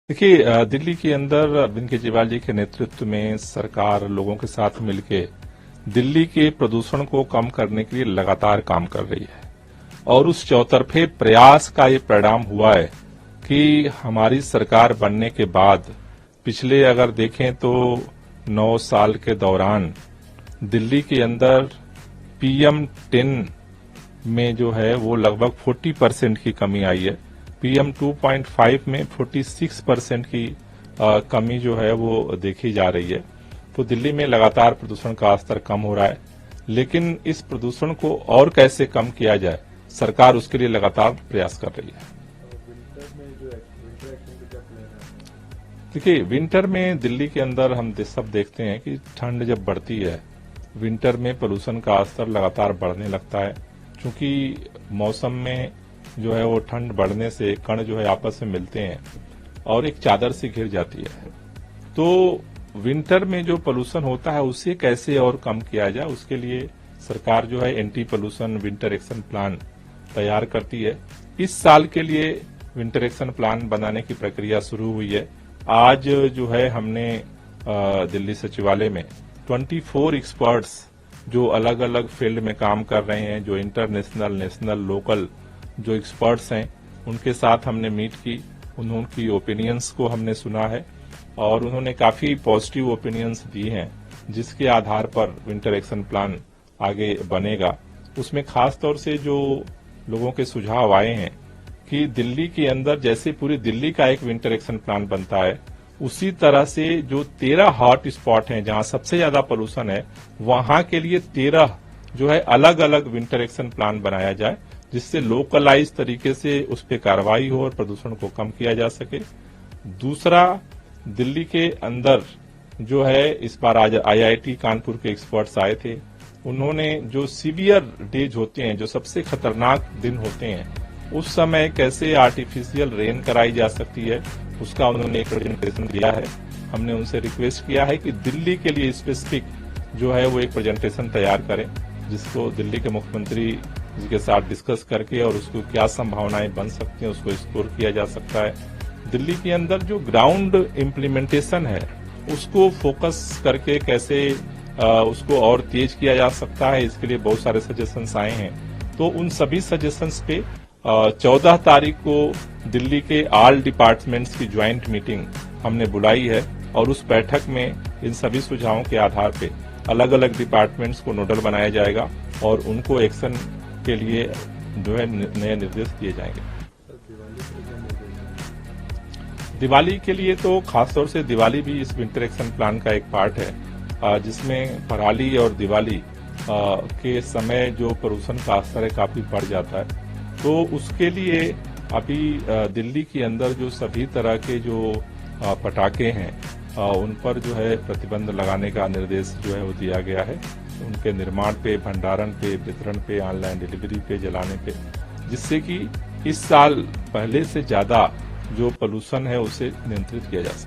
देखिए दिल्ली के अंदर अरविंद केजरीवाल जी के नेतृत्व में सरकार लोगों के साथ मिलकर दिल्ली के प्रदूषण को कम करने के लिए लगातार काम कर रही है और उस चौतरफे प्रयास का ये परिणाम हुआ है कि हमारी सरकार बनने के बाद पिछले अगर देखें तो 9 साल के दौरान दिल्ली के अंदर PM10 में जो है वो लगभग 40% की कमी आई है। PM 2.5 में 46% की कमी जो है वो देखी जा रही है। तो दिल्ली में लगातार प्रदूषण का स्तर कम हो रहा है, लेकिन इस प्रदूषण को और कैसे कम किया जाए, सरकार उसके लिए लगातार प्रयास कर रही है। देखिए विंटर में दिल्ली के अंदर हम सब देखते हैं कि ठंड जब बढ़ती है, विंटर में पोल्यूशन का स्तर लगातार बढ़ने लगता है, क्योंकि मौसम में जो है वो ठंड बढ़ने से कण जो है आपस में मिलते हैं और एक चादर से घिर जाती है। तो विंटर में जो पोल्यूशन होता है उसे कैसे और कम किया जाए, उसके लिए सरकार जो है anti pollution winter action plan तैयार करती है। इस साल के लिए विंटर एक्शन प्लान बनाने की प्रक्रिया शुरू हुई है। आज जो है हमने दिल्ली सचिवालय में 24 एक्सपर्ट्स जो अलग अलग फील्ड में काम कर रहे हैं, जो इंटरनेशनल, नेशनल, लोकल जो एक्सपर्ट्स हैं, उनके साथ हमने मीट की, उनकी ओपिनियंस को हमने सुना है और उन्होंने काफी पॉजिटिव ओपिनियंस दी हैं, जिसके आधार पर विंटर एक्शन प्लान आगे बनेगा। उसमें खास तौर से जो लोगों के सुझाव आए हैं कि दिल्ली के अंदर जैसे पूरी दिल्ली का एक विंटर एक्शन प्लान बनता है, उसी तरह से जो 13 हॉट स्पॉट हैं जहां सबसे ज्यादा पोल्यूशन है, वहां के लिए 13 जो है अलग अलग विंटर एक्शन प्लान बनाया जाए, जिससे लोकलाइज तरीके से उस पर कार्रवाई हो और प्रदूषण को कम किया जा सके। दूसरा, दिल्ली के अंदर जो है इस बार आज IIT कानपुर के एक्सपर्ट्स आए थे। उन्होंने जो सीवियर डेज होते हैं, जो सबसे खतरनाक दिन होते हैं, उस समय कैसे आर्टिफिशियल रेन कराई जा सकती है, उसका उन्होंने एक प्रेजेंटेशन दिया है। हमने उनसे रिक्वेस्ट किया है कि दिल्ली के लिए स्पेसिफिक जो है वो एक प्रेजेंटेशन तैयार करें, जिसको दिल्ली के मुख्यमंत्री जी के साथ डिस्कस करके और उसको क्या संभावनाएं बन सकती हैं उसको एक्सप्लोर किया जा सकता है। दिल्ली के अंदर जो ग्राउंड इम्प्लीमेंटेशन है उसको फोकस करके कैसे उसको और तेज किया जा सकता है, इसके लिए बहुत सारे सजेशंस आए हैं। तो उन सभी सजेशंस पे 14 तारीख को दिल्ली के ऑल डिपार्टमेंट्स की ज्वाइंट मीटिंग हमने बुलाई है और उस बैठक में इन सभी सुझावों के आधार पे अलग अलग डिपार्टमेंट्स को नोडल बनाया जाएगा और उनको एक्शन के लिए जो है नए निर्देश दिए जाएंगे। दिवाली के लिए तो खासतौर से दिवाली भी इस विंटर एक्शन प्लान का एक पार्ट है, जिसमें पराली और दिवाली के समय जो प्रदूषण का स्तर है काफी बढ़ जाता है। तो उसके लिए अभी दिल्ली के अंदर जो सभी तरह के जो पटाखे हैं उन पर जो है प्रतिबंध लगाने का निर्देश जो है वो दिया गया है। उनके निर्माण पे, भंडारण पे, वितरण पे, ऑनलाइन डिलीवरी पे, जलाने पे, जिससे कि इस साल पहले से ज्यादा जो पोल्यूशन है उसे नियंत्रित किया जा सके।